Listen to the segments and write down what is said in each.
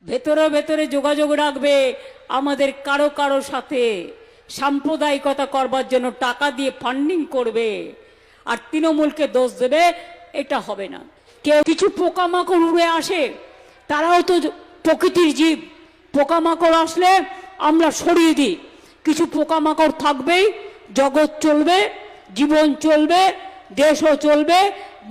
ভেতরে ভেতরে যোগাযোগ রাখবে, আমাদের কারো কারো সাথে সাম্প্রদায়িকতা করবার জন্য টাকা দিয়ে ফান্ডিং করবে আর তৃণমূলকে দোষ দেবে, এটা হবে না। কেউ কিছু পোকামাকড় উড়ে আসে, তারাও তো প্রকৃতির জীব, পোকামাকড় আসলে আমরা সরিয়ে দিই। কিছু পোকামাকড় থাকবেই, জগৎ চলবে, জীবন চলবে, দেশও চলবে,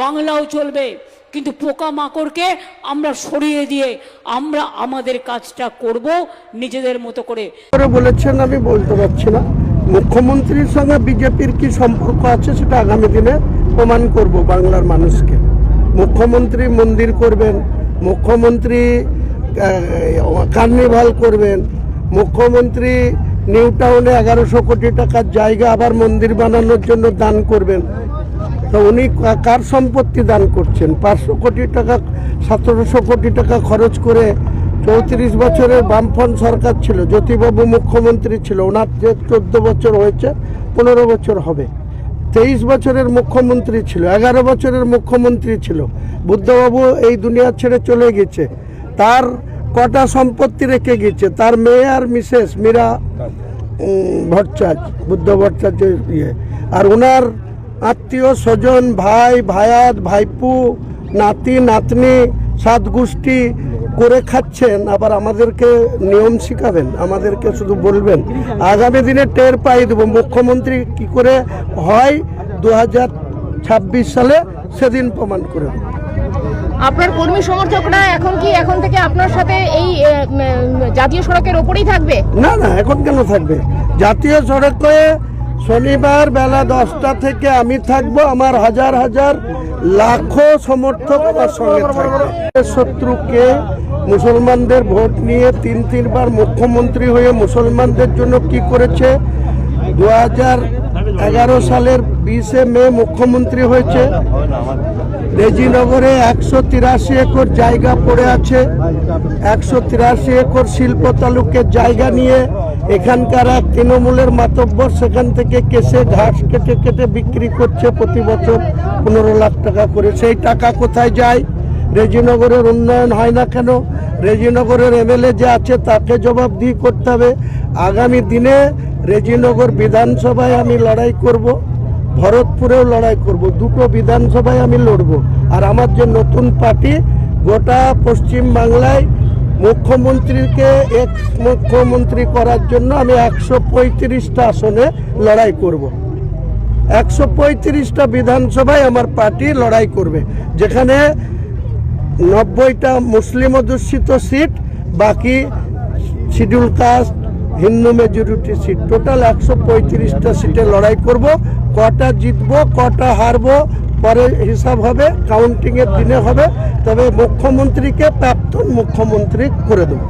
বাংলাও চলবে, কিন্তু পোকামাকড়কে আমরা সরিয়ে দিয়ে আমরা আমাদের কাজটা করব নিজেদের মতো করে। বলেছেন আমি বলতে পারছি না, মুখ্যমন্ত্রীর সঙ্গে বিজেপির কি সম্পর্ক আছে সেটা আগামী দিনে প্রমাণ করব বাংলার মানুষকে। মুখ্যমন্ত্রী মন্দির করবেন, মুখ্যমন্ত্রী কার্নিভাল করবেন, মুখ্যমন্ত্রী নিউ টাউনে 1100 কোটি টাকার জায়গা আবার মন্দির বানানোর জন্য দান করবেন। তো উনি কার সম্পত্তি দান করছেন? 500 কোটি টাকা 1700 কোটি টাকা খরচ করে 34 বছরের বামফ্রন্ট সরকার ছিল, জ্যোতিবাবু মুখ্যমন্ত্রী ছিল, ওনার যে 14 বছর হয়েছে, 15 বছর হবে। 23 বছরের মুখ্যমন্ত্রী ছিল, 11 বছরের মুখ্যমন্ত্রী ছিল। বুদ্ধবাবু এই দুনিয়া ছেড়ে চলে গেছে, তার কটা সম্পত্তি রেখে গেছে? তার মেয়ে আর মিসেস মীরা ভট্টাচার্য, বুদ্ধ ভট্টাচার্য ইয়ে, আর ওনার আত্মীয় স্বজন, ভাই ভায়াত, ভাইপু, নাতি নাতনি, 7 গোষ্ঠী করে খাচ্ছেন, আবার আমাদেরকে নিয়ম শিখাবেন, আমাদেরকে শুধু বলবেন। আগামী দিনে টের পাই দেবো মুখ্যমন্ত্রী কি করে হয় 2026 সালে, সেদিন প্রমাণ করে দেব। আপনার কর্মী সমর্থকরা এখন থেকে আপনার সাথে এই জাতীয় সড়কের ওপরেই থাকবে? না না, এখন কেন থাকবে? জাতীয় সড়কে শনিবার বেলা 10টা থেকে আমি থাকবো, আমার হাজার হাজার লাখো সমর্থক আমার সঙ্গে থাকবে। শত্রুকে মুসলমানদের ভোট নিয়ে 3বার মুখ্যমন্ত্রী হয়ে মুসলমানদের জন্য কি করেছে? 2011 সালের 20 মে মুখ্যমন্ত্রী হয়েছে। রেজিনগরে 183 একর জায়গা পড়ে আছে, 183 একর শিল্প তালুকের জায়গা নিয়ে এখানকার এক তৃণমূলের মাতব্বর সেখান থেকে কেসে ঘাস কেটে কেটে বিক্রি করছে প্রতি বছর 15 লাখ টাকা করে। সেই টাকা কোথায় যায়? রেজিনগরের উন্নয়ন হয় না কেন? রেজিনগরের এমএলএ যে আছে তাকে জবাবদিহি করতে হবে। আগামী দিনে রেজিনগর বিধানসভায় আমি লড়াই করব, ভরতপুরেও লড়াই করব, 2টো বিধানসভায় আমি লড়ব। আর আমার যে নতুন পার্টি, গোটা পশ্চিম বাংলায় মুখ্যমন্ত্রীকে এক্স মুখ্যমন্ত্রী করার জন্য আমি 135টা আসনে লড়াই করব। 135টা বিধানসভায় আমার পার্টি লড়াই করবে, যেখানে 90টা মুসলিম অধ্যুষিত সিট, বাকি schedule caste, Hindu majority seat, total 135টা সিটে লড়াই করব। কটা জিতবো কটা হারবো পরে হিসাব হবে, কাউন্টিংয়ের দিনে হবে। তবে মুখ্যমন্ত্রীকে প্রাক্তন মুখ্যমন্ত্রী করে দেবো।